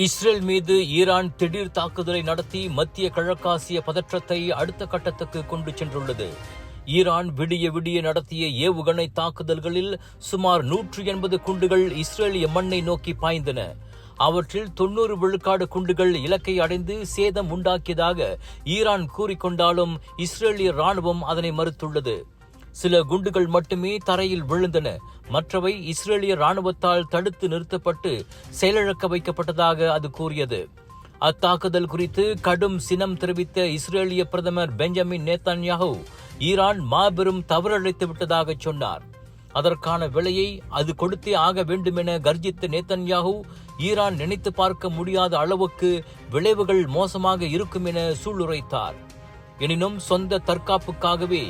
Israel மீது Iran திடீர் தாக்குதலை நடத்தி மத்திய கிழக்காசிய பதற்றத்தை அடுத்த கட்டத்துக்கு கொண்டு சென்றுள்ளது. ஈரான் விடிய விடிய நடத்திய ஏவுகணை தாக்குதல்களில் சுமார் 180 குண்டுகள் இஸ்ரேலிய மண்ணை நோக்கி பாய்ந்தன. அவற்றில் 90 விழுக்காடு குண்டுகள் இலக்கை அடைந்து சேதம் உண்டாக்கியதாக ஈரான் கூறிக்கொண்டாலும் இஸ்ரேலிய ராணுவம் அதனை மறுத்துள்ளது. சில குண்டுகள் மட்டுமே தரையில் விழுந்தன. மற்றவை இஸ்ரேலிய ராணுவத்தால் தடுத்து நிறுத்தப்பட்டு செயலிழக்க வைக்கப்பட்டதாக அது கூறியது. அத்தாக்குதல் குறித்து கடும் சினம் தெரிவித்த இஸ்ரேலிய பிரதமர் பெஞ்சமின் நேதன்யாஹூ ஈரான் மாபெரும் தவறிழைத்து விட்டதாக சொன்னார். அதற்கான விலையை அது கொடுத்தே ஆக வேண்டும் என கர்ஜித்த நேதன்யாஹூ ஈரான் நினைத்து பார்க்க முடியாத அளவுக்கு விளைவுகள் மோசமாக இருக்கும் என சூளுரைத்தார். எனினும் சொந்த தற்காப்புக்காகவே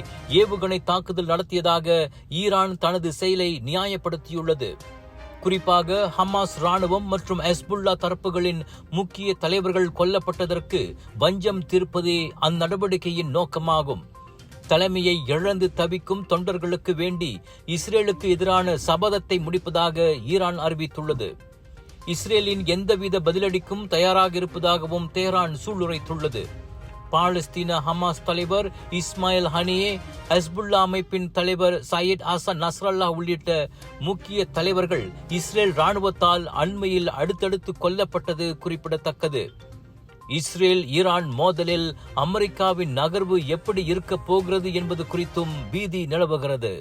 ஏவுகணை தாக்குதல் நடத்தியதாக ஈரான் தனது செயலை நியாயப்படுத்தியுள்ளது. குறிப்பாக ஹமாஸ் ராணுவம் மற்றும் ஹெஸ்புல்லா தரப்புகளின் முக்கிய தலைவர்கள் கொல்லப்பட்டதற்கு வஞ்சம் தீர்ப்பதே அந்நடவடிக்கையின் நோக்கமாகும். தலைமையை இழந்து தவிக்கும் தொண்டர்களுக்கு வேண்டி இஸ்ரேலுக்கு எதிரான சபதத்தை முடிப்பதாக ஈரான் அறிவித்துள்ளது. இஸ்ரேலின் எந்தவித பதிலடிக்கும் தயாராக இருப்பதாகவும் தெஹ்ரான் சூளுரைத்துள்ளது. பாலஸ்தீன ஹமாஸ் தலைவர் இஸ்மாயில் ஹனியே, ஹெஸ்புல்லா அமைப்பின் தலைவர் சையத் ஹசன் நஸ்ரல்லா உள்ளிட்ட முக்கிய தலைவர்கள் இஸ்ரேல் ராணுவத்தால் அண்மையில் அடுத்தடுத்து கொல்லப்பட்டது குறிப்பிடத்தக்கது. இஸ்ரேல் ஈரான் மோதலில் அமெரிக்காவின் நகர்வு எப்படி இருக்கப் போகிறது என்பது குறித்தும் பீதி நிலவுகிறது.